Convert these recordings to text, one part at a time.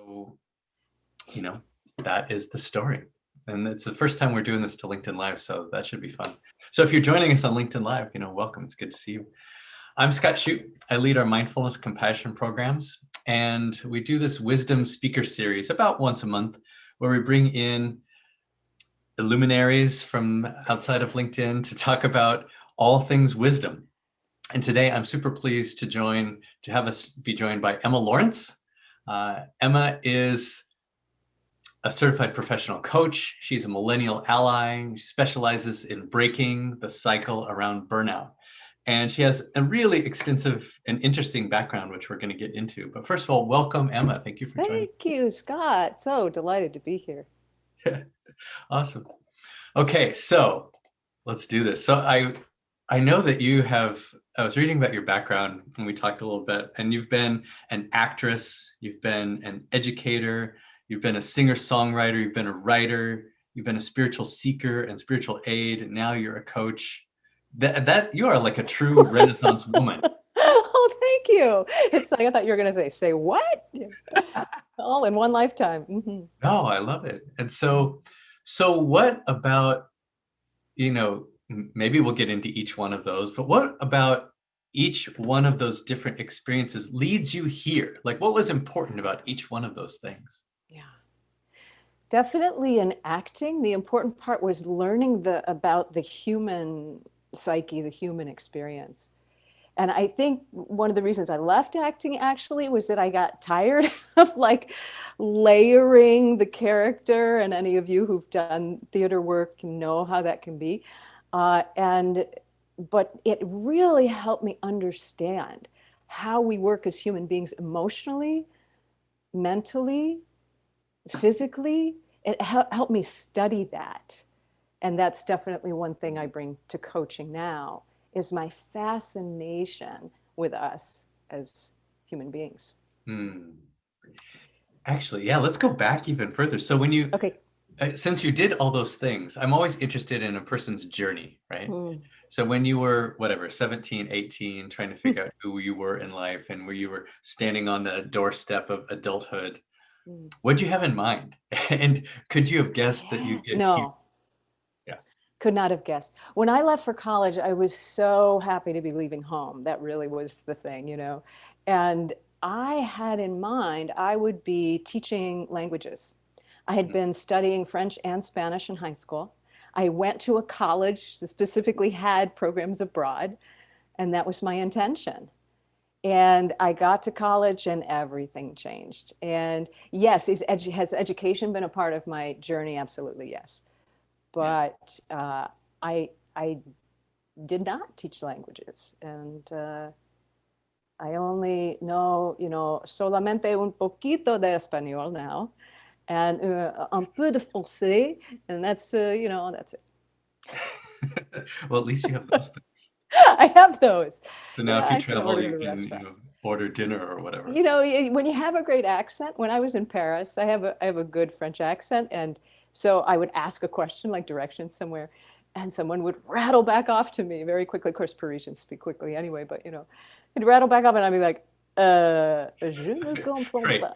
So, you know, that is the story. And it's the first time we're doing this to LinkedIn Live, so that should be fun. So if you're joining us on LinkedIn Live, welcome. It's good to see you. I'm Scott Shute. I lead our mindfulness compassion programs, and we do this wisdom speaker series about once a month where we bring in luminaries from outside of LinkedIn to talk about all things wisdom. And today I'm super pleased to have us be joined by Imme Lawrence. Imme is a certified professional coach. She's a millennial ally. She specializes in breaking the cycle around burnout. And she has a really extensive and interesting background, which we're going to get into. But first of all, welcome, Imme. Thank you for joining. Thank you, Scott. So delighted to be here. Awesome. Okay, so let's do this. So I know that I was reading about your background and we talked a little bit, and you've been an actress, you've been an educator, you've been a singer-songwriter, you've been a writer, you've been a spiritual seeker and spiritual aid, and now you're a coach. That you are like a true Renaissance woman. Oh, thank you. It's like I thought you were going to say what? All in one lifetime. Mm-hmm. No, I love it. And so what about, maybe we'll get into each one of those, but what about each one of those different experiences leads you here? Like, what was important about each one of those things? Yeah. Definitely in acting, the important part was learning about the human psyche, the human experience. And I think one of the reasons I left acting actually was that I got tired of like layering the character. And any of you who've done theater work know how that can be. But it really helped me understand how we work as human beings emotionally, mentally, physically. It helped me study that. And that's definitely one thing I bring to coaching now, is my fascination with us as human beings. Actually, yeah, let's go back even further. So since you did all those things, I'm always interested in a person's journey, right? So when you were, 17, 18, trying to figure out who you were in life and where you were standing on the doorstep of adulthood, what did you have in mind? And could you have guessed that you'd get here? Yeah. Could not have guessed. When I left for college, I was so happy to be leaving home. That really was the thing, And I had in mind, I would be teaching languages. I had been studying French and Spanish in high school. I went to a college that specifically had programs abroad, and that was my intention. And I got to college and everything changed. And yes, has education been a part of my journey? Absolutely, yes. But I did not teach languages. And I only know, solamente un poquito de español now, and un peu de français, and that's, that's it. Well, at least you have those things. I have those. So now if you travel, you can order dinner or whatever. When you have a great accent, when I was in Paris, I have a good French accent. And so I would ask a question, like directions somewhere, and someone would rattle back off to me very quickly. Of course, Parisians speak quickly anyway, but, it'd rattle back up and I'd be like, je ne comprends pas.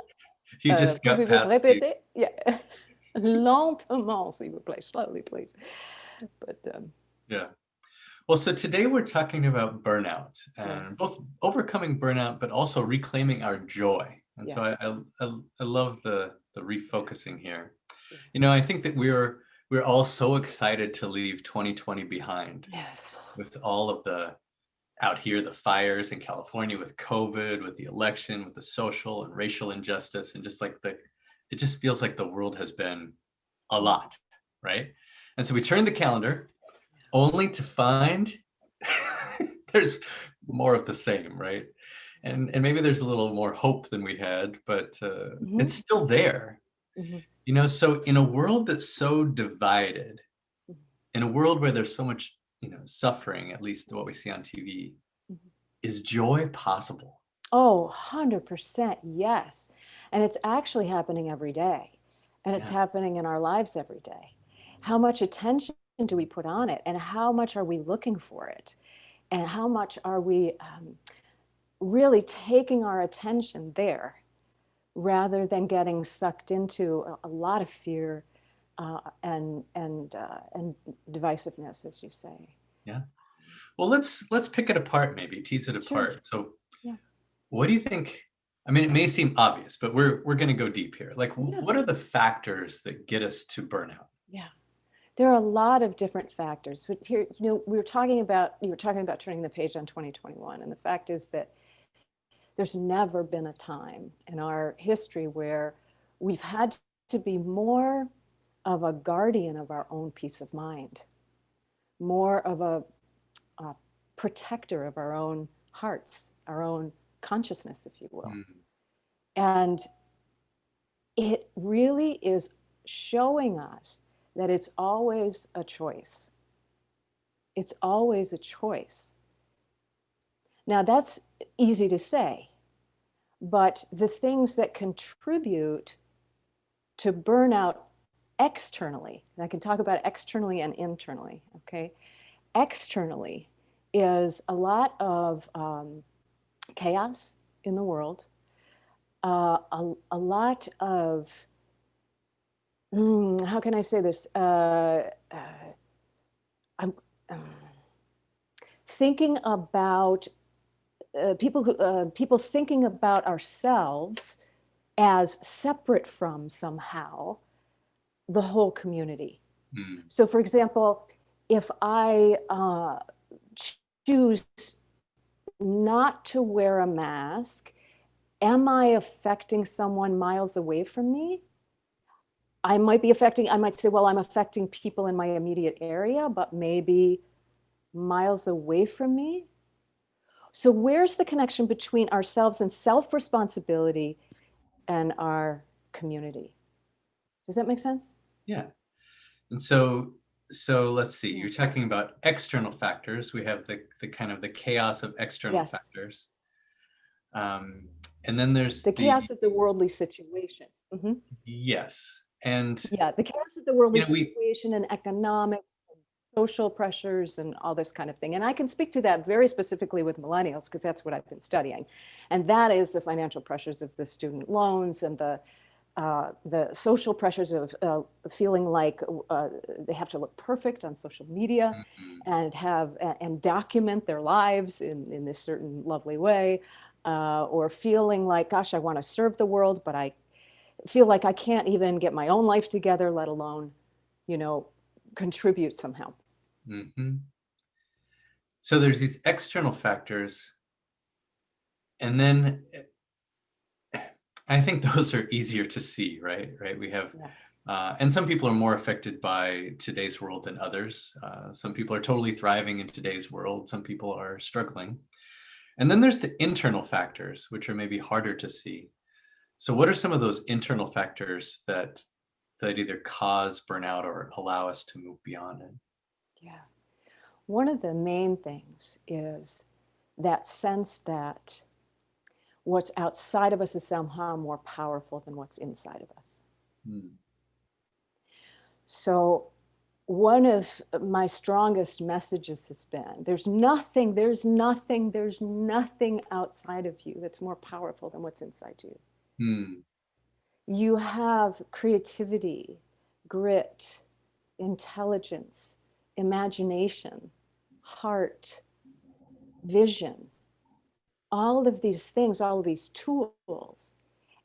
You just got past répéter? Yeah. Lentement, s'il vous plaît. Slowly, please. But yeah. Well, so today we're talking about burnout and both overcoming burnout, but also reclaiming our joy. And so I love the refocusing here. I think that we're all so excited to leave 2020 behind. Yes. With all of the fires in California, with COVID, with the election, with the social and racial injustice, and just like it just feels like the world has been a lot, right? And so we turn the calendar only to find there's more of the same, right? And maybe there's a little more hope than we had, but it's still there. So in a world that's so divided, in a world where there's so much, suffering, at least what we see on TV, is joy possible? Oh, 100%, yes. And it's actually happening every day. And it's happening in our lives every day. How much attention do we put on it? And how much are we looking for it? And how much are we really taking our attention there rather than getting sucked into a lot of fear and divisiveness, as you say. Yeah. Well, let's pick it apart, maybe tease it Sure. apart. So Yeah. what do you think? I mean, it may seem obvious, but we're going to go deep here. Like, Yeah. what are the factors that get us to burnout? Yeah. There are a lot of different factors. But here, you were talking about turning the page on 2021. And the fact is that there's never been a time in our history where we've had to be more of a guardian of our own peace of mind, more of a protector of our own hearts, our own consciousness, if you will. Mm. And it really is showing us that it's always a choice. It's always a choice. Now, that's easy to say, but the things that contribute to burnout externally, and I can talk about externally and internally, okay? Externally is a lot of chaos in the world, a lot of, how can I say this? I'm thinking about people thinking about ourselves as separate from somehow the whole community. Mm. So, for example, if I choose not to wear a mask, am I affecting someone miles away from me? I might say, well, I'm affecting people in my immediate area, but maybe miles away from me. So where's the connection between ourselves and self-responsibility and our community? Does that make sense? Yeah. And so let's see, Yeah. you're talking about external factors. We have the kind of the chaos of external Yes. factors. And then there's The chaos of the worldly situation. Mm-hmm. yes. And, Yeah, the chaos of the worldly we, situation and economics and social pressures and all this kind of thing. And I can speak to that very specifically with millennials because that's what I've been studying. And that is the financial pressures of the student loans and the social pressures of feeling like they have to look perfect on social media and document their lives in this certain lovely way, or feeling like, gosh, I want to serve the world, but I feel like I can't even get my own life together, let alone, contribute somehow. mm-hmm. So there's these external factors, and then I think those are easier to see, right? We have, and some people are more affected by today's world than others. Some people are totally thriving in today's world. Some people are struggling. And then there's the internal factors, which are maybe harder to see. So what are some of those internal factors that either cause burnout or allow us to move beyond it? Yeah. One of the main things is that sense that what's outside of us is somehow more powerful than what's inside of us. Hmm. So one of my strongest messages has been, there's nothing outside of you that's more powerful than what's inside you. Hmm. You have creativity, grit, intelligence, imagination, heart, vision, all of these things, all of these tools.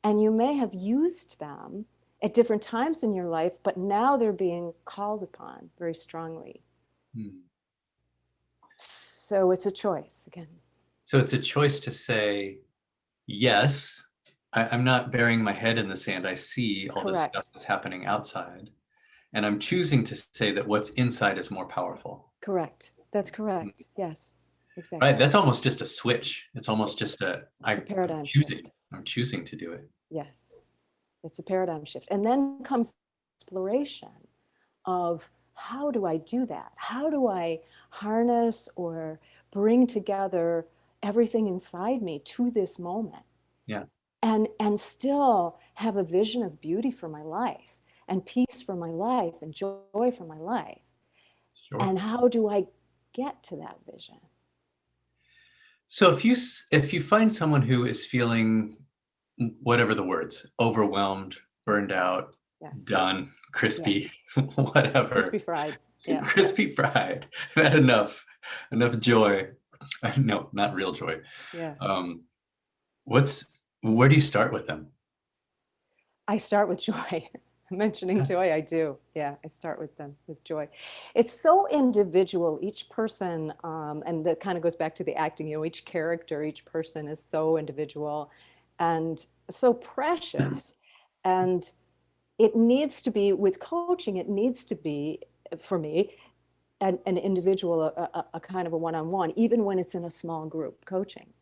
And you may have used them at different times in your life, but now they're being called upon very strongly. Hmm. So it's a choice again. So it's a choice to say, yes, I'm not burying my head in the sand. I see all this stuff Correct. that's happening outside. And I'm choosing to say that what's inside is more powerful. Correct. That's correct. Yes, exactly. Right. That's almost just a switch. It's almost just it's a paradigm shift. I'm choosing to do it. Yes, it's a paradigm shift. And then comes exploration of how do I do that? How do I harness or bring together everything inside me to this moment? Yeah. And still have a vision of beauty for my life and peace for my life and joy for my life. Sure. And how do I get to that vision? So if you find someone who is feeling whatever the words, overwhelmed, burned out, Yes. done, crispy, Yes. whatever. Crispy fried. Yeah. Crispy fried. Not enough joy. No, not real joy. Yeah. Where do you start with them? I start with joy. Mentioning joy, I do. Yeah, I start with them with joy. It's so individual. Each person, and that kind of goes back to the acting, each character, each person is so individual and so precious. And it needs to be, with coaching, it needs to be, for me, an individual, a kind of a one-on-one, even when it's in a small group coaching.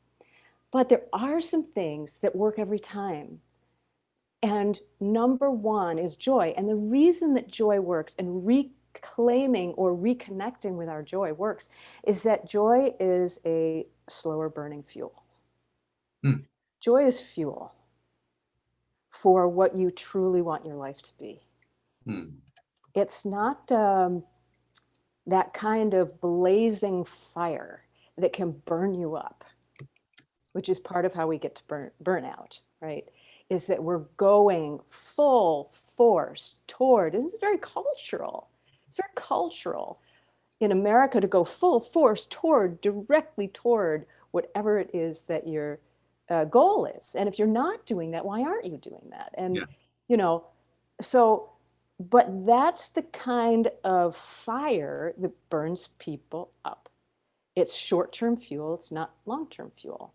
But there are some things that work every time. And number one is joy. And the reason that joy works and reclaiming or reconnecting with our joy works is that joy is a slower burning fuel. Hmm. Joy is fuel for what you truly want your life to be. It's not that kind of blazing fire that can burn you up, which is part of how we get to burnout, right? Is that we're going full force toward, this is very cultural. It's very cultural in America to go full force directly toward whatever it is that your goal is. And if you're not doing that, why aren't you doing that? And, so, but that's the kind of fire that burns people up. It's short-term fuel. It's not long-term fuel.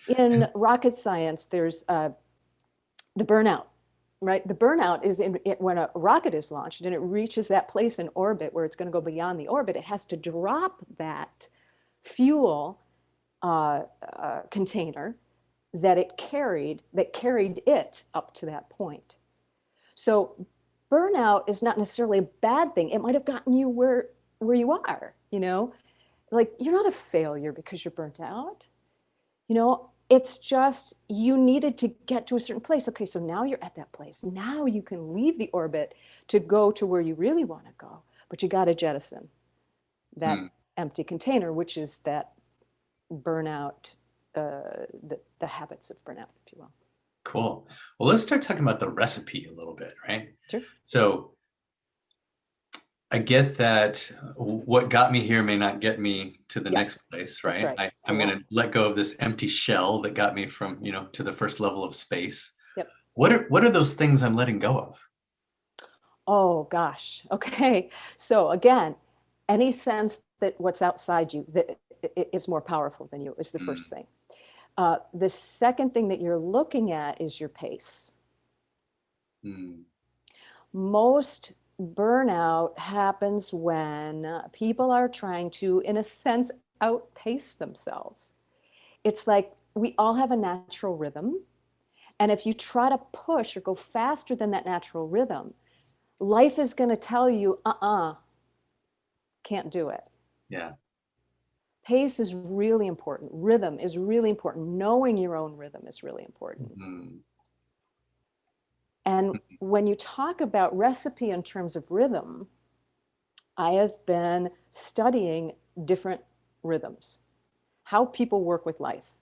In rocket science, there's the burnout, right? The burnout is when a rocket is launched and it reaches that place in orbit where it's going to go beyond the orbit, it has to drop that fuel container that carried it up to that point. So burnout is not necessarily a bad thing. It might have gotten you where you are, like you're not a failure because you're burnt out. It's just you needed to get to a certain place. Okay, so now you're at that place. Now you can leave the orbit to go to where you really want to go, but you got to jettison that empty container, which is that burnout, the habits of burnout, if you will. Cool. Well, let's start talking about the recipe a little bit, right? Sure. So I get that what got me here may not get me to the next place, right? That's right. I'm going to let go of this empty shell that got me from, to the first level of space. Yep. What are those things I'm letting go of? Oh, gosh. Okay. So again, any sense that what's outside you that is more powerful than you is the first thing. The second thing that you're looking at is your pace. Most burnout happens when people are trying to, in a sense, outpace themselves. It's like we all have a natural rhythm. And if you try to push or go faster than that natural rhythm, life is going to tell you, can't do it. Yeah. Pace is really important. Rhythm is really important. Knowing your own rhythm is really important. And when you talk about recipe in terms of rhythm, I have been studying different rhythms, how people work with life,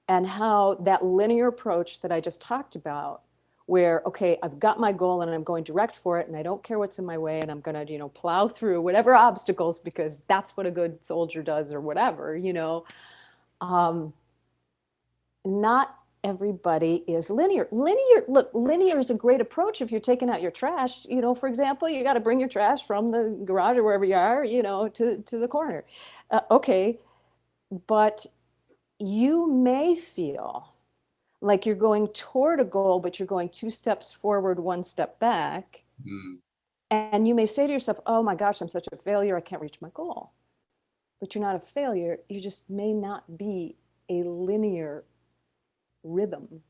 and how that linear approach that I just talked about, where, okay, I've got my goal and I'm going direct for it and I don't care what's in my way and I'm going to, plow through whatever obstacles because that's what a good soldier does or whatever, not everybody is linear. Linear is a great approach if you're taking out your trash. For example, you got to bring your trash from the garage or wherever you are, to the corner. Okay, but you may feel like you're going toward a goal, but you're going 2 steps forward, 1 step back. And you may say to yourself, oh my gosh, I'm such a failure. I can't reach my goal. But you're not a failure. You just may not be a linear rhythm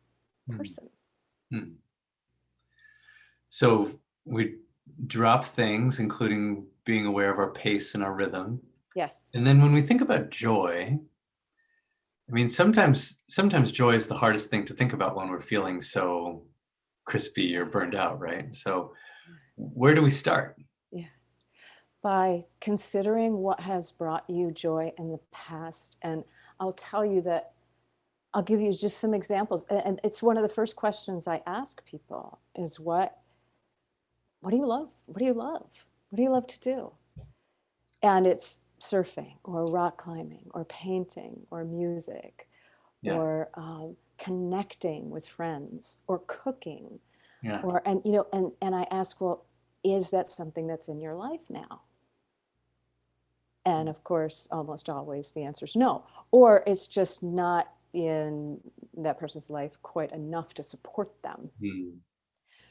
person. So we drop things, including being aware of our pace and our rhythm. Yes. And then when we think about joy, I mean, sometimes joy is the hardest thing to think about when we're feeling so crispy or burned out, right? So where do we start? Yeah. By considering what has brought you joy in the past. And I'll tell you that I'll give you just some examples. And it's one of the first questions I ask people is what do you love? What do you love? What do you love to do? And it's surfing or rock climbing or painting or music Yeah. or connecting with friends or cooking Yeah. or, and, you know, and I ask, well, is that something that's in your life now? And of course, almost always the answer is no, or it's just not in that person's life quite enough to support them. Mm.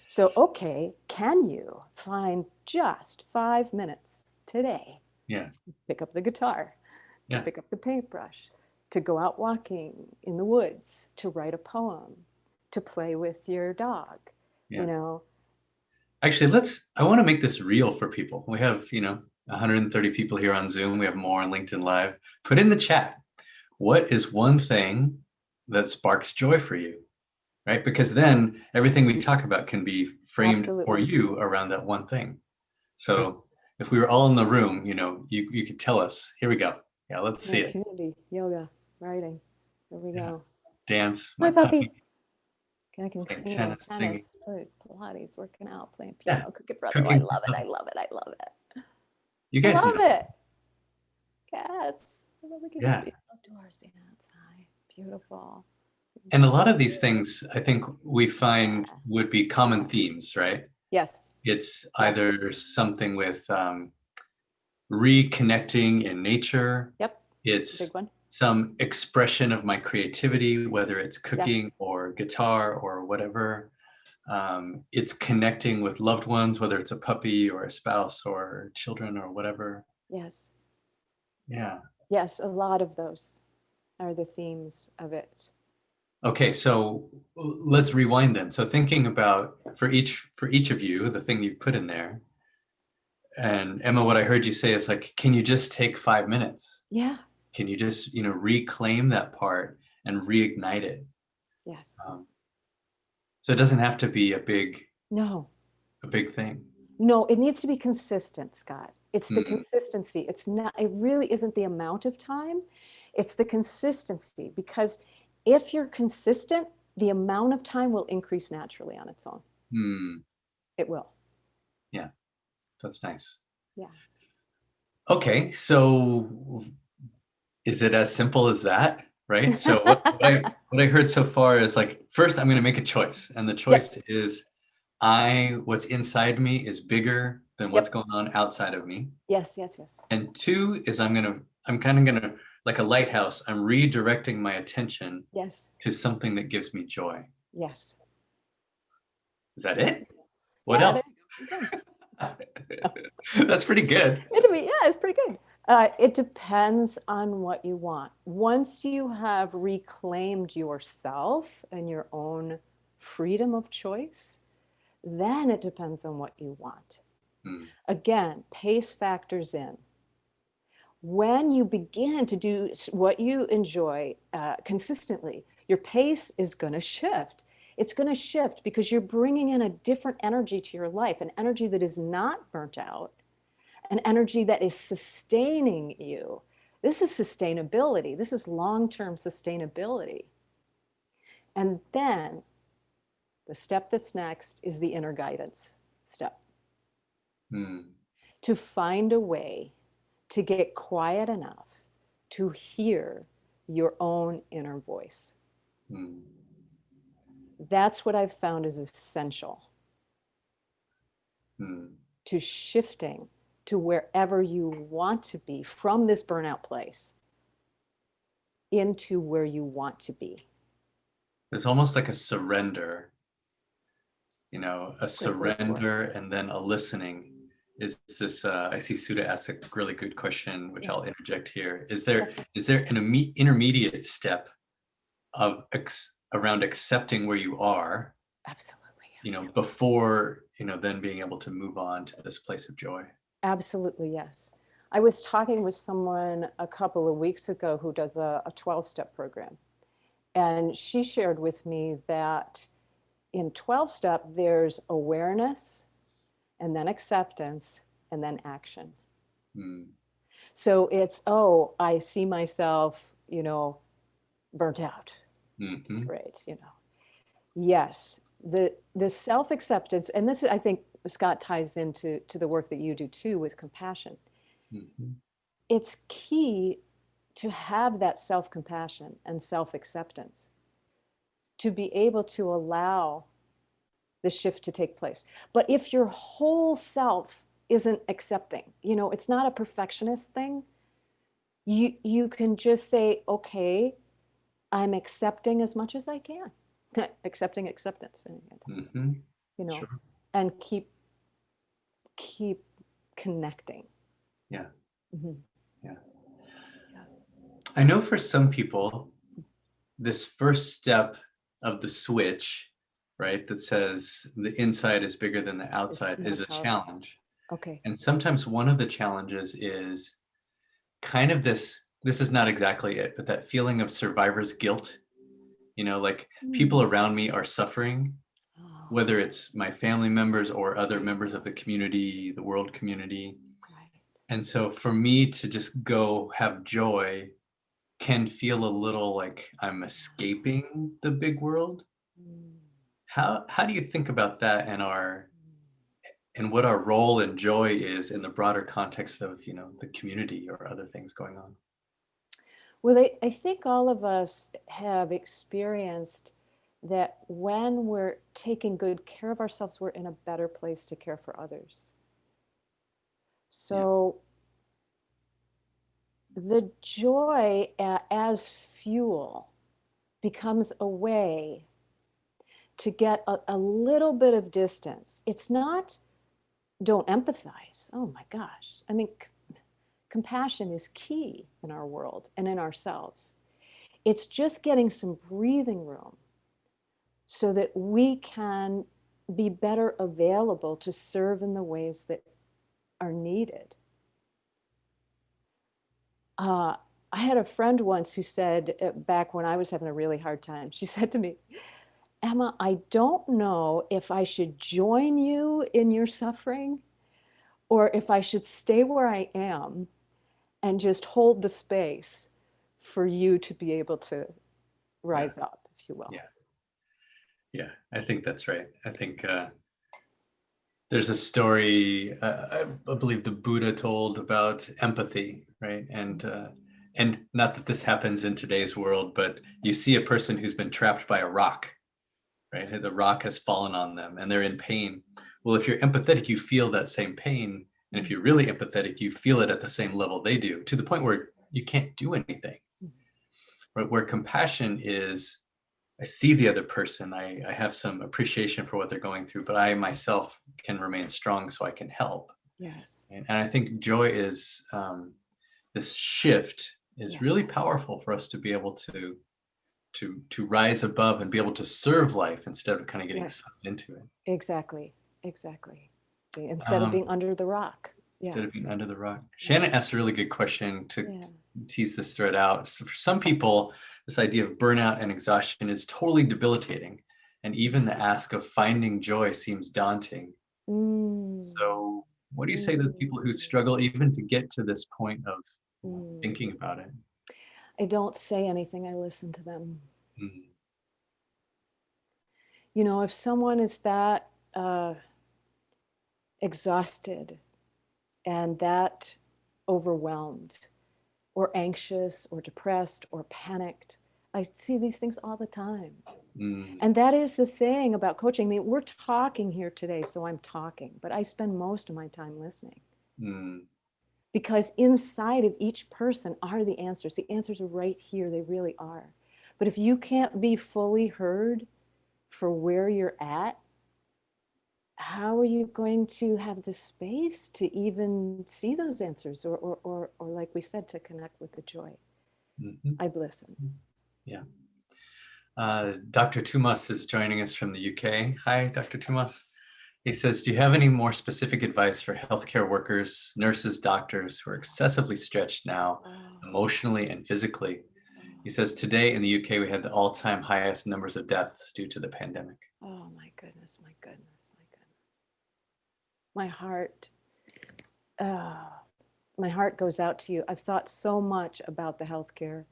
So, okay, can you find just 5 minutes today Yeah. to pick up the guitar, to Yeah. pick up the paintbrush, to go out walking in the woods, to write a poem, to play with your dog, Yeah. you know? Actually, I want to make this real for people. We have, 130 people here on Zoom. We have more on LinkedIn Live. Put in the chat, what is one thing that sparks joy for you? Right? Because then everything we talk about can be framed for Absolutely. you around that one thing. So if we were all in the room, you could tell us, here we go. Yeah, let's see Yeah, it. community, yoga, writing. There we Yeah. go. Dance, My my puppy, puppy. I can playing sing, singing. tennis, Pilates, working out, playing Yeah. piano, cooking brother. I Cooking. love it. I love it. I love it. You I guys know. love it. Cats. I love the kids Yeah. being outdoors, being outside. Beautiful. And a lot of these things I think we find would be common themes, right? Yes. It's Yes. either something with reconnecting in nature. Yep. It's Big one. some expression of my creativity, whether it's cooking Yes. or guitar or whatever. It's connecting with loved ones, whether it's a puppy or a spouse or children or whatever. Yes. Yeah. Yes. A lot of those are the themes of it. Okay, so let's rewind then. So thinking about for each of you, the thing you've put in there, and Emma, what I heard you say is like, can you just take 5 minutes? Yeah. Can you just, reclaim that part and reignite it? Yes. So it doesn't have to be a big No. thing. No, it needs to be consistent, Scott. It's the Mm, consistency. It's not, it really isn't the amount of time. It's the consistency, because if you're consistent, the amount of time will increase naturally on its own. mm, It will. yeah, that's nice. Yeah. Okay, so is it as simple as that? Right. So what I heard so far is like, first I'm going to make a choice, and the choice Yep. is what's inside me is bigger than what's Yep. going on outside of me. Yes. Yes. Yes. And two is I'm kind of gonna, like a lighthouse, I'm redirecting my attention Yes. to something that gives me joy. Yes. Is that it? Yes. What Yeah. else? There you go. That's pretty good. Yeah, it's pretty good. It depends on what you want. Once you have reclaimed yourself and your own freedom of choice, then it depends on what you want. Hmm. Again, pace factors in. When you begin to do what you enjoy consistently, your pace is going to shift. It's going to shift because you're bringing in a different energy to your life, an energy that is not burnt out, an energy that is sustaining you. This is sustainability. This is long-term sustainability. And then the step that's next is the inner guidance step. Hmm. To find a way to get quiet enough to hear your own inner voice. Hmm. That's what I've found is essential Hmm. to shifting to wherever you want to be from this burnout place into where you want to be. It's almost like a surrender, a Great word for it. surrender and then a listening. Is this, I see Sudha asked a really good question, which Yeah. I'll interject here. Is there an intermediate step of around accepting where you are, Absolutely. before, then being able to move on to this place of joy? Absolutely, yes. I was talking with someone a couple of weeks ago who does a 12-step program. And she shared with me that in 12-step, there's awareness and then acceptance and then action. Hmm. So it's, oh, I see myself, burnt out. Mm-hmm. Great, you know. Yes, the self-acceptance, and this I think Scott ties into the work that you do too with compassion. Mm-hmm. It's key to have that self-compassion and self-acceptance to be able to allow the shift to take place. But if your whole self isn't accepting, you know, it's not a perfectionist thing. You can just say, okay, I'm accepting as much as I can. Accepting acceptance, Mm-hmm. you know, Sure. and keep connecting. Yeah. Mhm. Yeah. Yeah. I know for some people, this first step of the switch, right, that says the inside is bigger than the It's outside more is a powerful. challenge. Okay. And sometimes one of the challenges is kind of this is not exactly it, but that feeling of survivor's guilt. You know, like people Mm. around me are suffering, Oh, whether it's my family members or other members of the community, the world community. right. And so for me to just go have joy can feel a little like I'm escaping the big world. Mm. How do you think about that and what our role and joy is in the broader context of, you know, the community or other things going on? Well, I think all of us have experienced that when we're taking good care of ourselves, we're in a better place to care for others. Yeah. So the joy as fuel becomes a way to get a little bit of distance. It's not don't empathize. Oh my gosh. I mean, compassion is key in our world and in ourselves. It's just getting some breathing room so that we can be better available to serve in the ways that are needed. Uh, I had a friend once who said, back when I was having a really hard time, she said to me, Emma, I don't know if I should join you in your suffering or if I should stay where I am and just hold the space for you to be able to Yeah. rise up, if you will. Yeah. Yeah. I think that's right. I think there's a story I believe the Buddha told about empathy, right? And not that this happens in today's world, but you see a person who's been trapped by a rock, right? The rock has fallen on them and they're in pain. Well, if you're empathetic, you feel that same pain. And if you're really empathetic, you feel it at the same level they do, to the point where you can't do anything. Right? Where compassion is, I see the other person, I have some appreciation for what they're going through, but I myself can remain strong so I can help. Yes. And I think joy is this shift is really Yes. powerful for us to be able to rise above and be able to serve life instead of kind of getting Yes. sucked into it. Exactly. Exactly. Instead of Um, being under the rock. Yeah. Instead of being under the rock. Yeah. Shannon asked a really good question to Yeah. tease this thread out. So for some people, this idea of burnout and exhaustion is totally debilitating. And even the ask of finding joy seems daunting. Mm. So what do you say to the people Mm. who struggle even to get to this point of Mm. thinking about it? I don't say anything, I listen to them. Mm, You know, if someone is that exhausted and that overwhelmed or anxious or depressed or panicked, I see these things all the time. mm, And that is the thing about coaching. I mean, we're talking here today, so I'm talking, but I spend most of my time listening mm, because inside of each person are the answers. The answers are right here, they really are. But if you can't be fully heard for where you're at, how are you going to have the space to even see those answers or like we said, to connect with the joy? mhm. I'd listen. Yeah. Dr. Tumas is joining us from the UK. Hi, Dr. Tumas. He says, do you have any more specific advice for healthcare workers, nurses, doctors who are excessively stretched now, Oh, emotionally and physically? He says, today in the UK, we had the all-time highest numbers of deaths due to the pandemic. oh my goodness, my goodness, my goodness. My heart, uh, my heart goes out to you. I've thought so much about the healthcare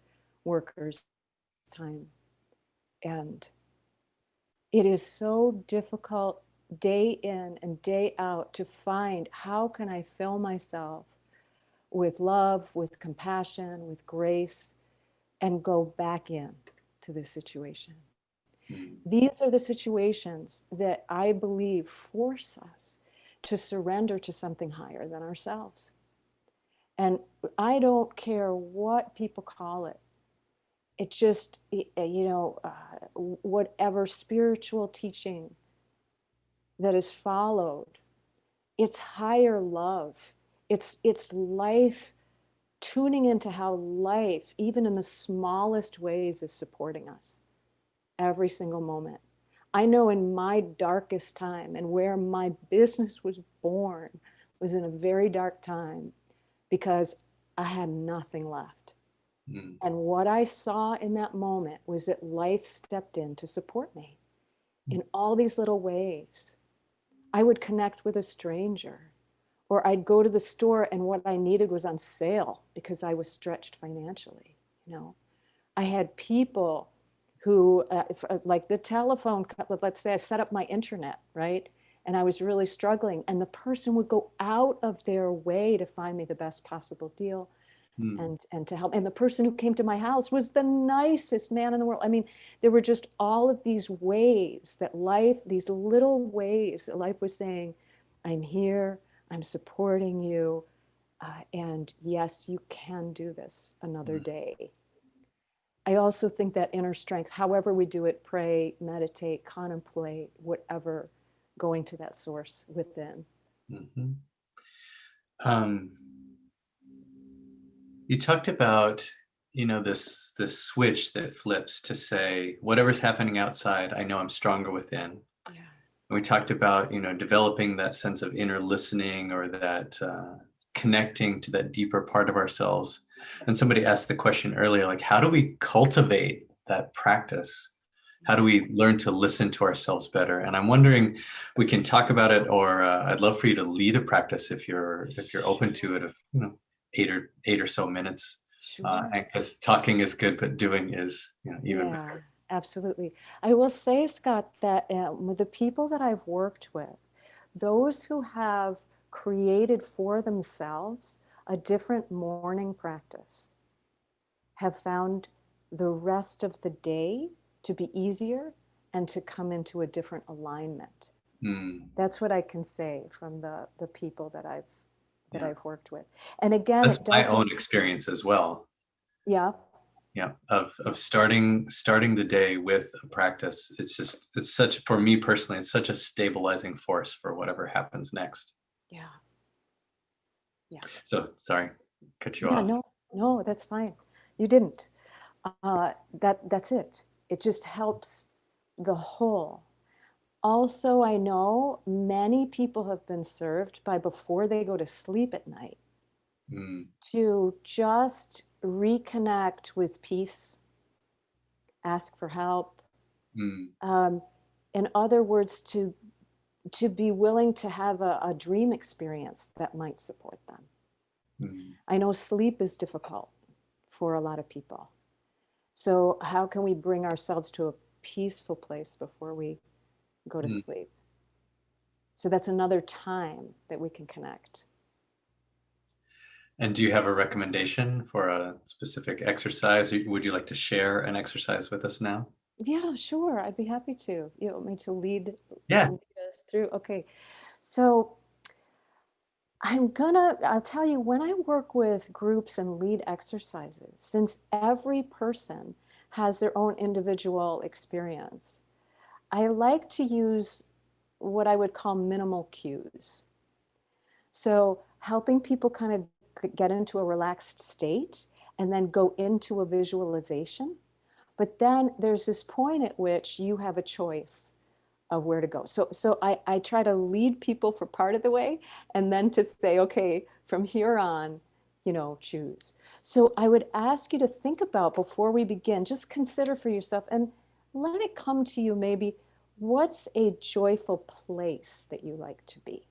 workers' time. And it is so difficult day in and day out to find how can I fill myself with love, with compassion, with grace, and go back in to the situation. These are the situations that I believe force us to surrender to something higher than ourselves. And I don't care what people call it. It just, whatever spiritual teaching that is followed, it's higher love. It's life, tuning into how life, even in the smallest ways, is supporting us every single moment. I know in my darkest time and where my business was born was in a very dark time because I had nothing left. And what I saw in that moment was that life stepped in to support me in all these little ways. I would connect with a stranger, or I'd go to the store and what I needed was on sale because I was stretched financially. I had people who, like the telephone, let's say I set up my internet, right? And I was really struggling, and the person would go out of their way to find me the best possible deal. And to help. And the person who came to my house was the nicest man in the world. I mean, there were just all of these ways that life, these little ways that life was saying, I'm here, I'm supporting you. And yes, you can do this another day. I also think that inner strength, however we do it, pray, meditate, contemplate, whatever, going to that source within. You talked about, this switch that flips to say, whatever's happening outside, I know I'm stronger within. Yeah. And we talked about, developing that sense of inner listening, or that connecting to that deeper part of ourselves. And somebody asked the question earlier, like, how do we cultivate that practice? How do we learn to listen to ourselves better? And I'm wondering, we can talk about it, or I'd love for you to lead a practice if you're open to it, of 8 or so minutes. Sure. Because talking is good, but doing is even better. Absolutely. I will say, Scott, that with the people that I've worked with, those who have created for themselves a different morning practice have found the rest of the day to be easier and to come into a different alignment. That's what I can say from the people that I've worked with. And again, that's it my doesn't. own experience as well. Yeah. Of starting the day with a practice. It's such, for me personally, it's such a stabilizing force for whatever happens next. Yeah. So sorry, cut you off. No, that's fine. You didn't. That's it. It just helps the whole. Also, I know many people have been served by, before they go to sleep at night, to just reconnect with peace, ask for help. In other words, to be willing to have a dream experience that might support them. I know sleep is difficult for a lot of people. So how can we bring ourselves to a peaceful place before we go to sleep? So that's another time that we can connect. And do you have a recommendation for a specific exercise? Would you like to share an exercise with us now? Yeah, sure. I'd be happy to. You want me to lead us through? Okay. So I'll tell you, when I work with groups and lead exercises, since every person has their own individual experience, I like to use what I would call minimal cues. So helping people kind of get into a relaxed state and then go into a visualization. But then there's this point at which you have a choice of where to go. So I try to lead people for part of the way, and then to say, okay, from here on, choose. So I would ask you to think about, before we begin, just consider for yourself and let it come to you, maybe, what's a joyful place that you like to be?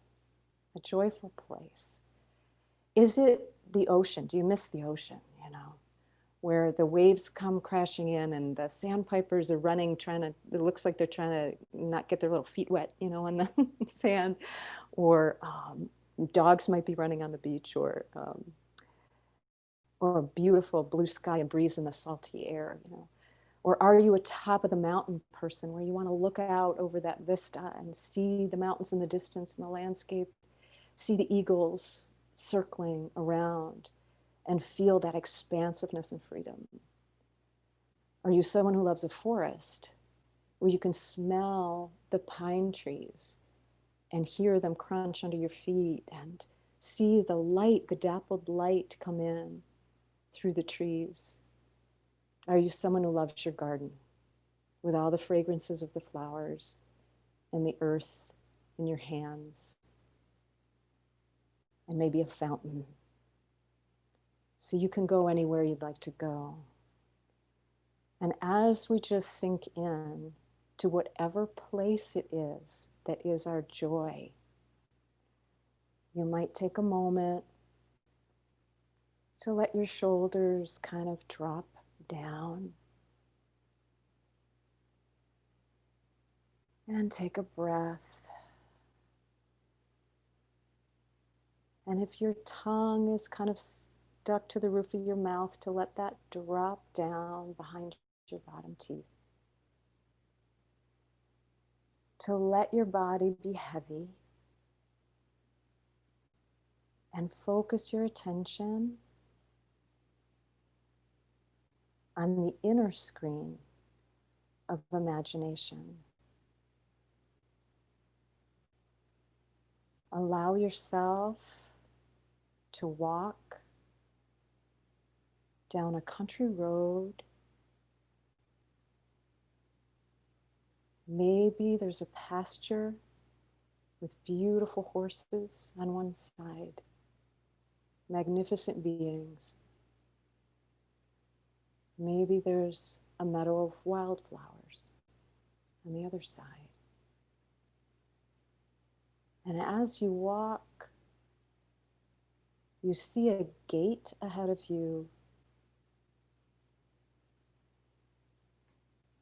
A joyful place. Is it the ocean? Do you miss the ocean? where the waves come crashing in and the sandpipers are running, it looks like they're trying to not get their little feet wet, on the sand, or dogs might be running on the beach, or a beautiful blue sky and breeze in the salty air, Or are you a top of the mountain person where you want to look out over that vista and see the mountains in the distance and the landscape, see the eagles circling around and feel that expansiveness and freedom? Are you someone who loves a forest where you can smell the pine trees and hear them crunch under your feet and see the light, the dappled light come in through the trees? Are you someone who loves your garden with all the fragrances of the flowers and the earth in your hands and maybe a fountain? So you can go anywhere you'd like to go. And as we just sink in to whatever place it is that is our joy, you might take a moment to let your shoulders kind of drop down and take a breath. And if your tongue is kind of stuck to the roof of your mouth, to let that drop down behind your bottom teeth. To let your body be heavy and focus your attention on the inner screen of imagination. Allow yourself to walk down a country road. Maybe there's a pasture with beautiful horses on one side, magnificent beings. Maybe there's a meadow of wildflowers on the other side. And as you walk, you see a gate ahead of you.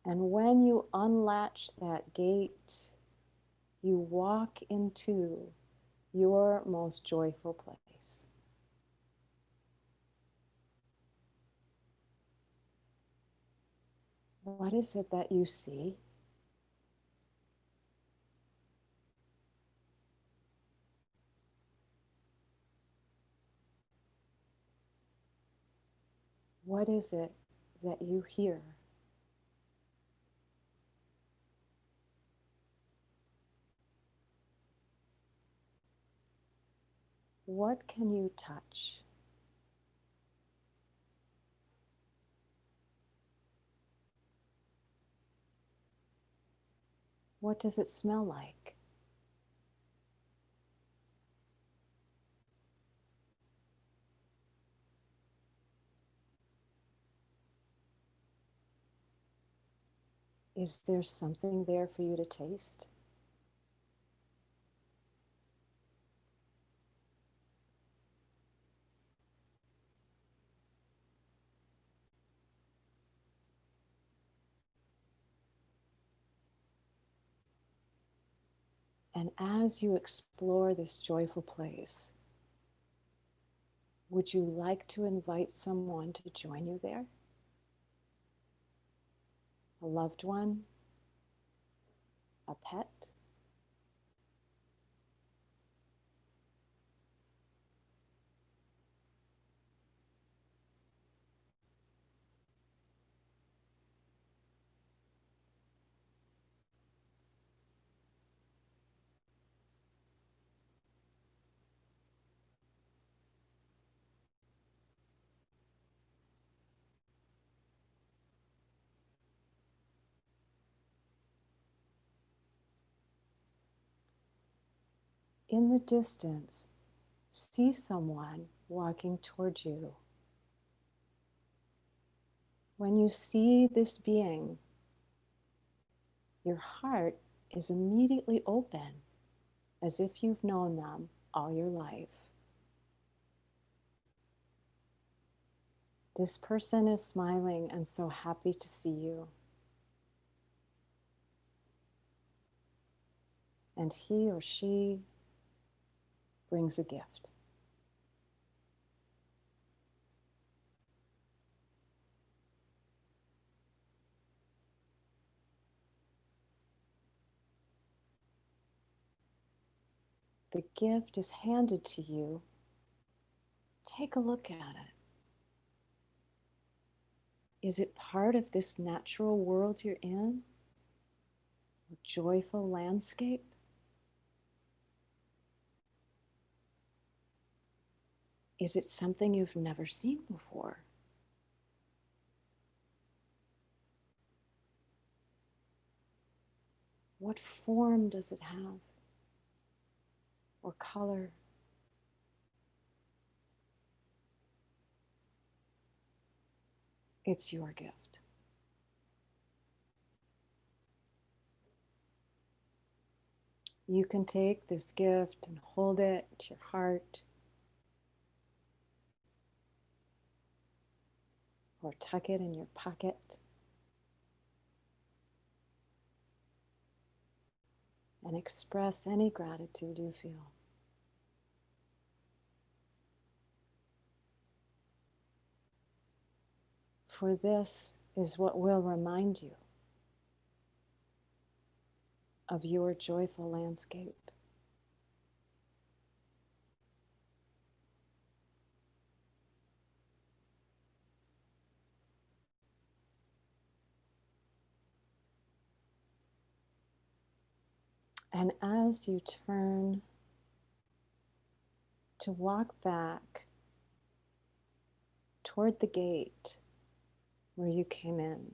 And when you unlatch that gate, you walk into your most joyful place. What is it that you see? What is it that you hear? What can you touch? What does it smell like? Is there something there for you to taste? And as you explore this joyful place, would you like to invite someone to join you there? A loved one? A pet? In the distance, see someone walking toward you. When you see this being, your heart is immediately open, as if you've known them all your life. This person is smiling and so happy to see you. And he or she brings a gift. The gift is handed to you. Take a look at it. Is it part of this natural world you're in? A joyful landscape? Is it something you've never seen before? What form does it have? Or color? It's your gift. You can take this gift and hold it to your heart, or tuck it in your pocket, and express any gratitude you feel. For this is what will remind you of your joyful landscape. And as you turn to walk back toward the gate where you came in,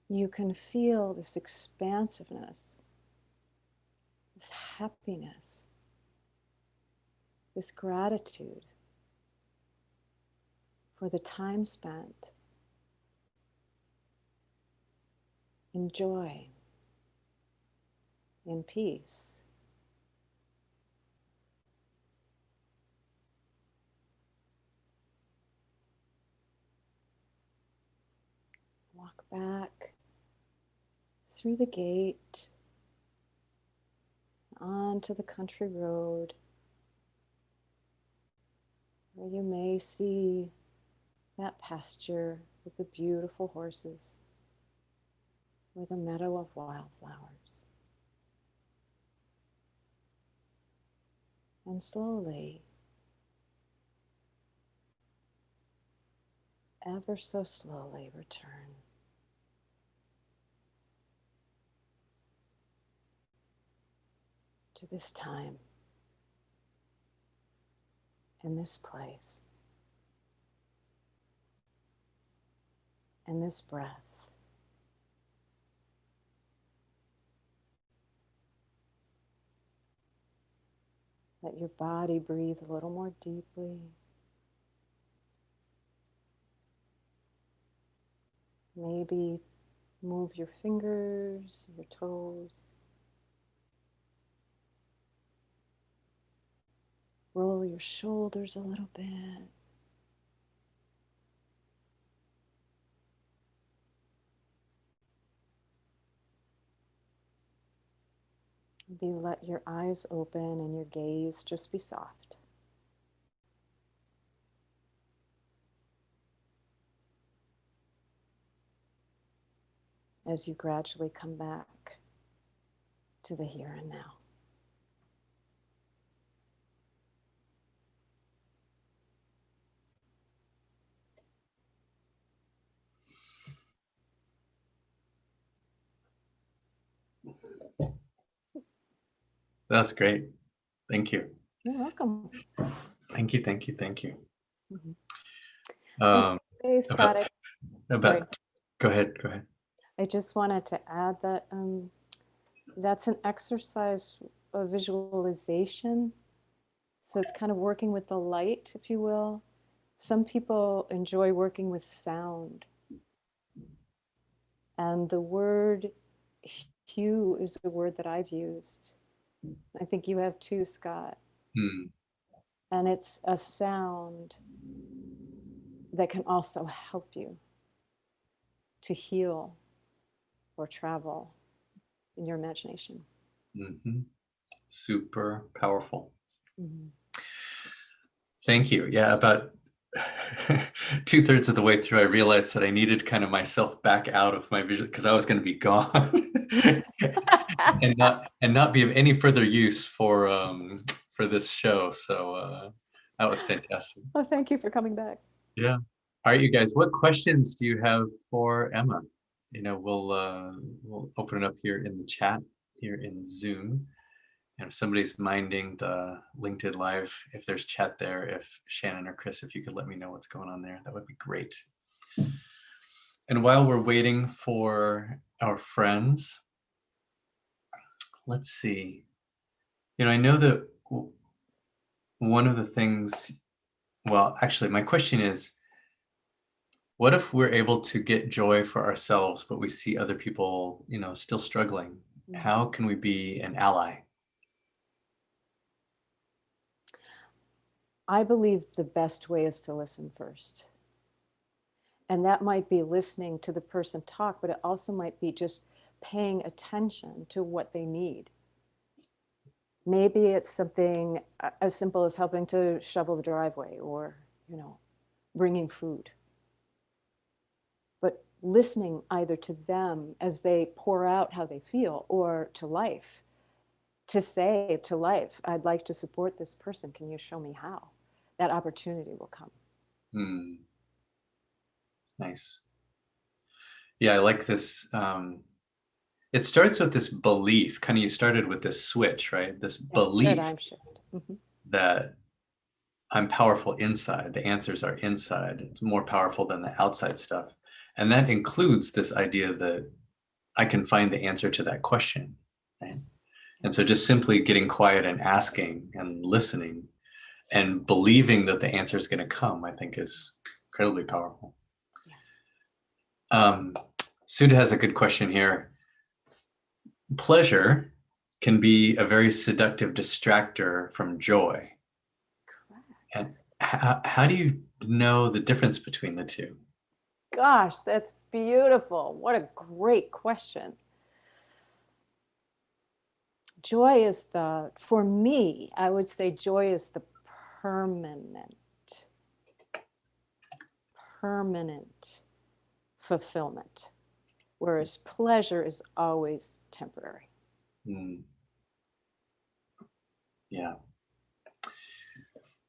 you can feel this expansiveness, this happiness, this gratitude for the time spent in joy, in peace. Walk back through the gate, onto the country road, where you may see that pasture with the beautiful horses, or the meadow of wildflowers. And slowly, ever so slowly, return to this time and this place and this breath. Let your body breathe a little more deeply. Maybe move your fingers, your toes. Roll your shoulders a little bit. Maybe let your eyes open and your gaze just be soft. As you gradually come back to the here and now. That's great. Thank you. You're welcome. Thank you, thank you, thank you. Mm-hmm. Hey, Scott. Sorry. Go ahead. I just wanted to add that that's an exercise of visualization. So it's kind of working with the light, if you will. Some people enjoy working with sound. And the word hue is the word that I've used. I think you have too, Scott. And it's a sound that can also help you to heal or travel in your imagination. Mm-hmm. Super powerful. Mm-hmm. Thank you. Yeah, about 2/3 of the way through, I realized that I needed kind of myself back out of my vision because I was going to be gone and not be of any further use for this show. So that was fantastic. Oh, thank you for coming back. Yeah. All right, you guys. What questions do you have for Emma? We'll open it up here in the chat here in Zoom. And if somebody's minding the LinkedIn Live, if there's chat there, if Shannon or Chris, if you could let me know what's going on there, that would be great. And while we're waiting for our friends, let's see. I know that one of the things, well, actually, my question is, what if we're able to get joy for ourselves, but we see other people, still struggling? How can we be an ally? I believe the best way is to listen first. And that might be listening to the person talk, but it also might be just paying attention to what they need. Maybe it's something as simple as helping to shovel the driveway or, bringing food. But listening either to them as they pour out how they feel or to life, to say to life, I'd like to support this person. Can you show me how? That opportunity will come. Nice. Yeah, I like this. It starts with this belief, kind of you started with this switch, right? This belief Paradigm shift. that I'm powerful inside. The answers are inside. It's more powerful than the outside stuff. And that includes this idea that I can find the answer to that question. Right? Yes. And so just simply getting quiet and asking and listening and believing that the answer is going to come, I think is incredibly powerful. Yeah. Sudha has a good question here. Pleasure can be a very seductive distractor from joy. Correct. And how do you know the difference between the two? Gosh, that's beautiful. What a great question. Joy is for me, I would say joy is the permanent fulfillment, whereas pleasure is always temporary. Yeah.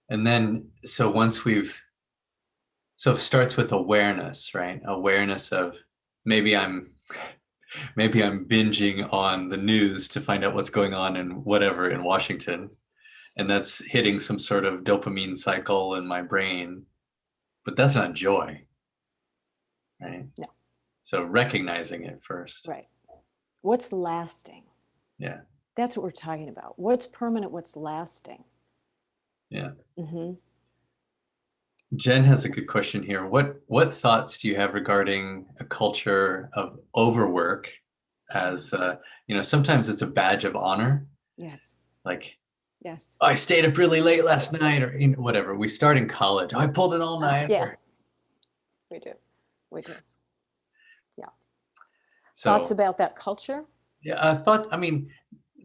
And then, so it starts with awareness, right? Awareness of maybe I'm binging on the news to find out what's going on in whatever in Washington. And that's hitting some sort of dopamine cycle in my brain, but that's not joy, right? No. So recognizing it first. Right. What's lasting? Yeah. That's what we're talking about. What's permanent, what's lasting? Yeah. Jen has a good question here. What thoughts do you have regarding a culture of overwork as, sometimes it's a badge of honor? Yes. Like, yes. I stayed up really late last night or whatever. We start in college. I pulled it all night. Yeah. We do. Yeah. So, thoughts about that culture? Yeah,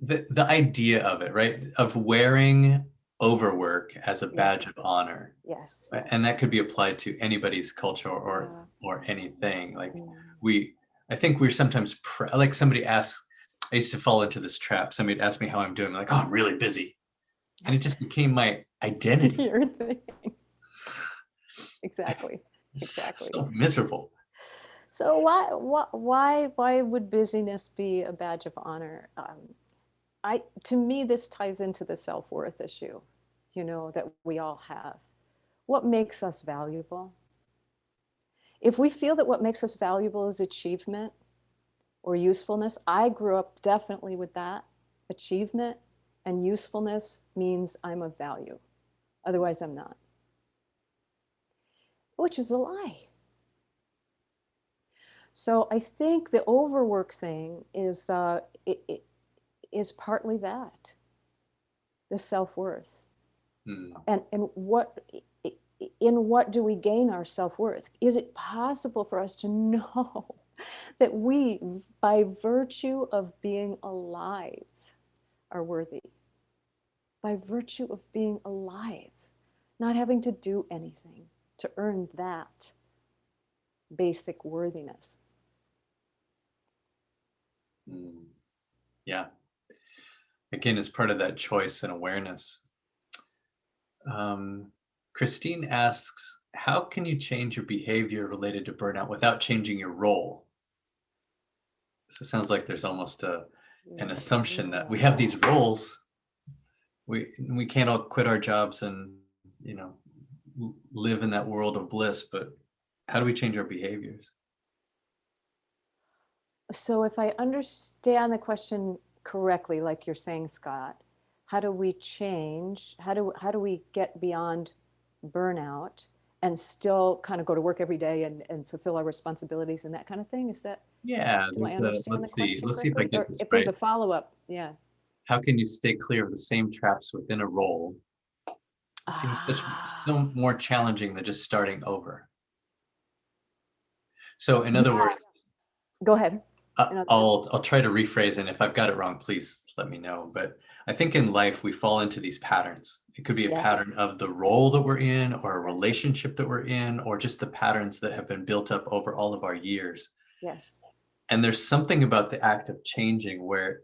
the idea of it, right? Of wearing overwork as a badge of honor. Yes. Right? And that could be applied to anybody's culture or anything. Like I think we're sometimes like somebody asks, I used to fall into this trap. Somebody would ask me how I'm doing. I'm like, oh, I'm really busy. And it just became my identity. Your thing. Exactly. So miserable. So why would busyness be a badge of honor? To me, this ties into the self-worth issue, that we all have. What makes us valuable? If we feel that what makes us valuable is achievement or usefulness, I grew up definitely with that. Achievement and usefulness means I'm of value. Otherwise, I'm not. Which is a lie. So I think the overwork thing is is partly that, the self-worth. Mm. And in what do we gain our self-worth? Is it possible for us to know that we, by virtue of being alive, are worthy? By virtue of being alive, not having to do anything to earn that basic worthiness. Mm. Yeah. Again, as part of that choice and awareness. Um, Christine asks, how can you change your behavior related to burnout without changing your role? So it sounds like there's almost an assumption that we have these roles. We can't all quit our jobs and, you know, live in that world of bliss, but how do we change our behaviors? So if I understand the question correctly, like you're saying, Scott, how do we change? How do we get beyond burnout and still kind of go to work every day and fulfill our responsibilities and that kind of thing? Is that, Yeah, do I understand the question let's see if I correctly? get Or this if there's right. a follow-up, yeah. How can you stay clear of the same traps within a role? It seems Ah, so more challenging than just starting over. So in other yeah. words, Go ahead. In other words, I'll try to rephrase, and if I've got it wrong, please let me know. But I think in life we fall into these patterns. It could be a yes, pattern of the role that we're in, or a yes, relationship that we're in, or just the patterns that have been built up over all of our years. yes, And there's something about the act of changing where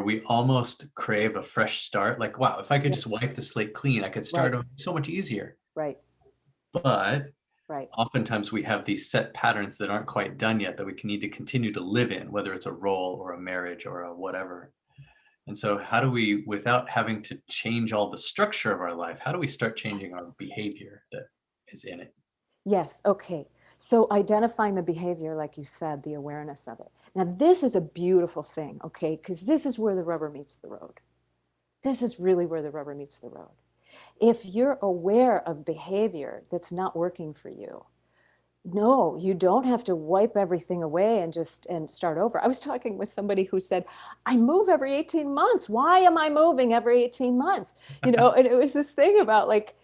we almost crave a fresh start. Like, wow, if I could yeah, just wipe the slate clean, I could start right, over so much easier. right, But right. oftentimes we have these set patterns that aren't quite done yet that we can need to continue to live in, whether it's a role or a marriage or a whatever. And so how do we, without having to change all the structure of our life, how do we start changing Yes. our behavior that is in it? Yes, okay. So identifying the behavior, like you said, the awareness of it. Now, this is a beautiful thing, okay? Because this is where the rubber meets the road. This is really where the rubber meets the road. If you're aware of behavior that's not working for you, no, you don't have to wipe everything away and just and start over. I was talking with somebody who said, I move every 18 months. Why am I moving every 18 months? And it was this thing about like,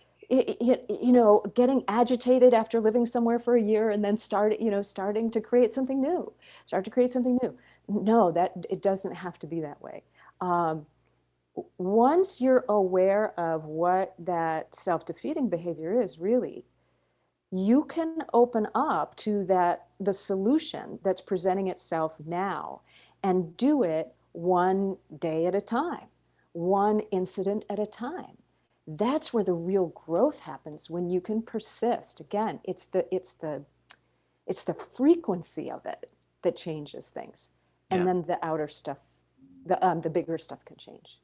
getting agitated after living somewhere for a year and then starting to create something new, start to create something new. No, that it doesn't have to be that way. Um, Once you're aware of what that self-defeating behavior is really, you can open up to that the solution that's presenting itself now and do it one day at a time, one incident at a time. That's where the real growth happens, when you can persist. Again, it's the frequency of it that changes things, and Yeah. then the outer stuff, the bigger stuff can change.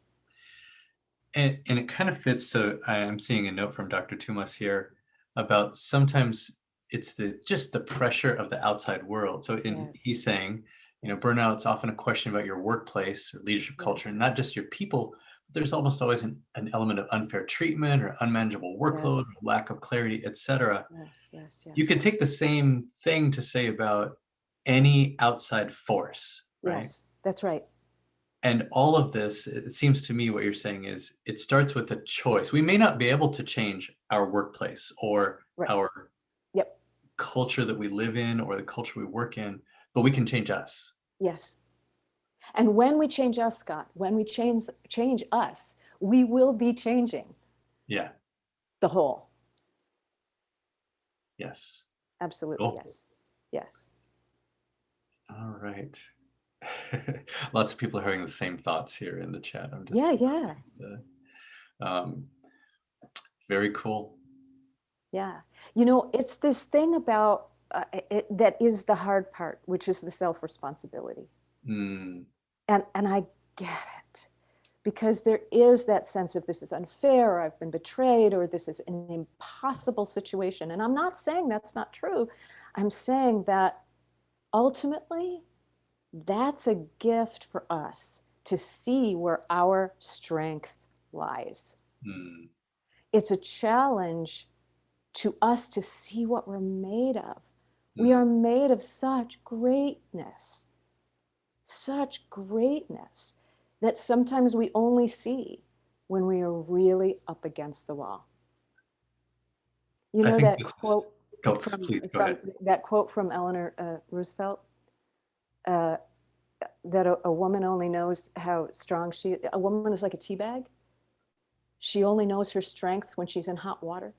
And it kind of fits to, I'm seeing a note from Dr. Tumas here about sometimes it's just the pressure of the outside world. So Yes, he's saying, you know, yes, burnout's often a question about your workplace or leadership culture, yes, not just your people. There's almost always an element of unfair treatment or unmanageable workload, yes, or lack of clarity, etc. yes, yes, You could yes, take the same thing to say about any outside force, right? yes, that's right. And all of this, it seems to me what you're saying is it starts with a choice. We may not be able to change our workplace or Right. our Yep. culture that we live in or the culture we work in, but we can change us. Yes. And when we change us, Scott, when we change us, we will be changing Yeah. the whole. Yes. Absolutely, Cool. yes. Yes. All right. Lots of people are having the same thoughts here in the chat. I'm just Yeah, yeah, um, very cool. yeah. It's this thing about that is the hard part, which is the self-responsibility. Mm, And I get it, because there is that sense of this is unfair, or I've been betrayed, or this is an impossible situation. And I'm not saying that's not true. I'm saying that ultimately, that's a gift for us to see where our strength lies. mm, It's a challenge to us to see what we're made of. We mm, are made of such greatness that sometimes we only see. when we are really up against the wall. You I know think that this is, quote go, from please go from ahead. that quote from Eleanor Roosevelt, uh, that a woman only knows how strong a woman is like a tea bag. She only knows her strength when she's in hot water.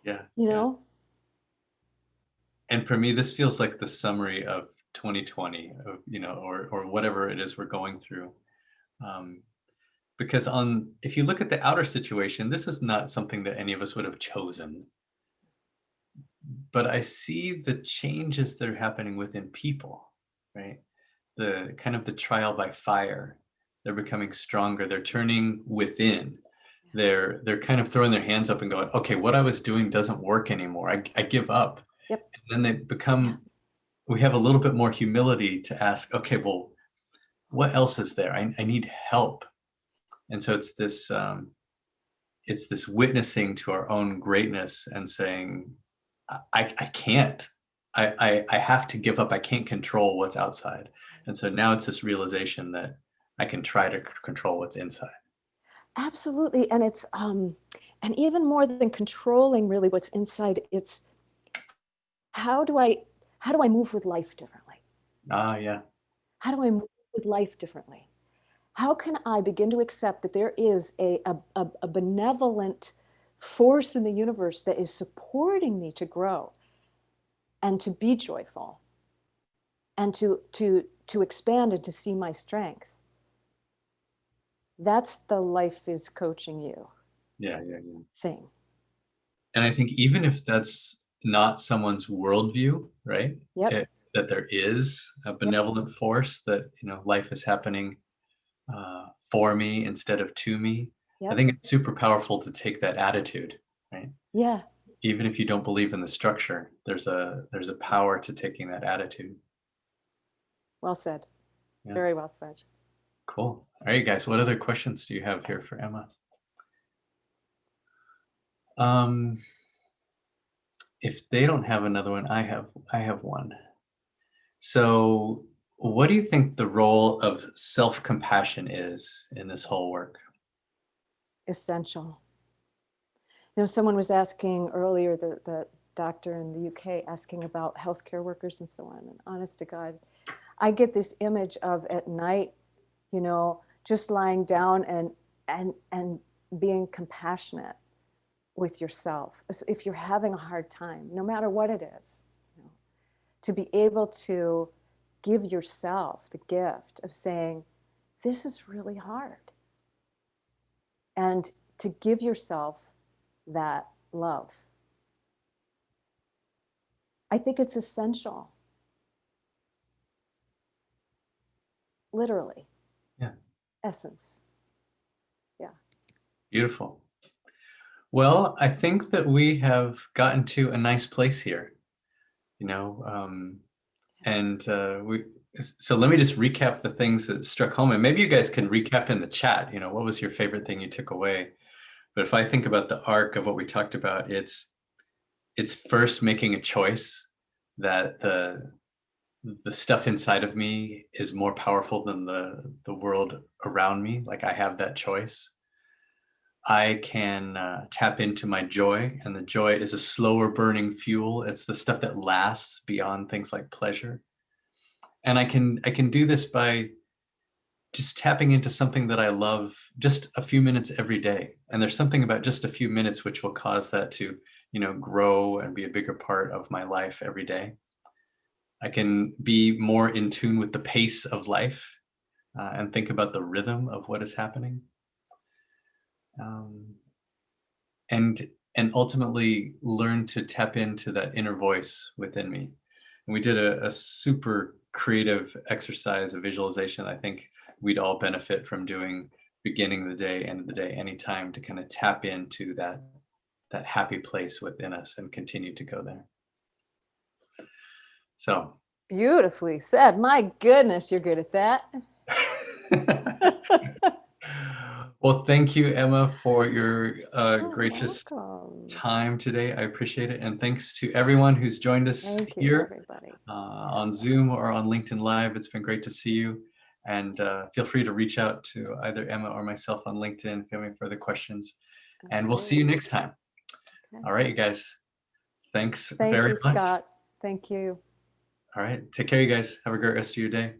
Yeah, You yeah. know, And for me, this feels like the summary of 2020, of, or whatever it is we're going through. Um, because if you look at the outer situation, this is not something that any of us would have chosen. But I see the changes that are happening within people, right? The kind of the trial by fire. They're becoming stronger. They're turning within. They're kind of throwing their hands up and going, okay, what I was doing doesn't work anymore. I give up. yep, And then they yeah, we have a little bit more humility to ask, okay, well, what else is there? I need help. And so it's this witnessing to our own greatness and saying, I can't. I have to give up. I can't control what's outside. And so now it's this realization that I can try to control what's inside. absolutely. And it's and even more than controlling really what's inside, it's how do I move with life differently? Ah, yeah. How do I move with life differently? How can I begin to accept that there is a benevolent force in the universe that is supporting me to grow and to be joyful and to expand and to see my strength? That's the life is coaching you Yeah, yeah, yeah. thing. And I think even if that's not someone's worldview, right? Yep. That there is a Yep. benevolent force, that life is happening for me instead of to me. I Yep. think it's super powerful to take that attitude, right? Yeah. Even if you don't believe in the structure, there's a power to taking that attitude. Well said. Yeah, Very well said. cool. All right, guys, what other questions do you have here for Emma? Um, if they don't have another one, I have one. So, what do you think the role of self-compassion is in this whole work? Essential. Someone was asking earlier, the doctor in the UK asking about healthcare workers and so on. And honest to God, I get this image of at night, just lying down and being compassionate with yourself. If you're having a hard time, no matter what it is, to be able to give yourself the gift of saying, this is really hard. And to give yourself that love. I think it's essential. Literally. Yeah, Essence. Yeah. beautiful. Well, I think that we have gotten to a nice place here, you know, and so let me just recap the things that struck home, and maybe you guys can recap in the chat. What was your favorite thing you took away? But if I think about the arc of what we talked about, it's first making a choice that the stuff inside of me is more powerful than the world around me. Like, I have that choice. I can tap into my joy, and the joy is a slower burning fuel. It's the stuff that lasts beyond things like pleasure. And I can do this by just tapping into something that I love just a few minutes every day. And there's something about just a few minutes which will cause that to, grow and be a bigger part of my life every day. I can be more in tune with the pace of life and think about the rhythm of what is happening. Um, and and ultimately learn to tap into that inner voice within me. And we did a super creative exercise, a visualization I think we'd all benefit from doing, beginning the day, end of the day, anytime, to kind of tap into that happy place within us and continue to go there. So Beautifully said. My goodness, you're good at that. well, thank you, Emma, for your gracious Welcome. time today. I appreciate it. And thanks to everyone who's joined us Thank you, here everybody. on Zoom or on LinkedIn Live. It's been great to see you. And feel free to reach out to either Imme or myself on LinkedIn if you have any further questions. And we'll see you Absolutely. next time. Okay. All right, you guys. Thanks Thank very you, much. Scott. Thank you. All right. Take care, you guys. Have a great rest of your day.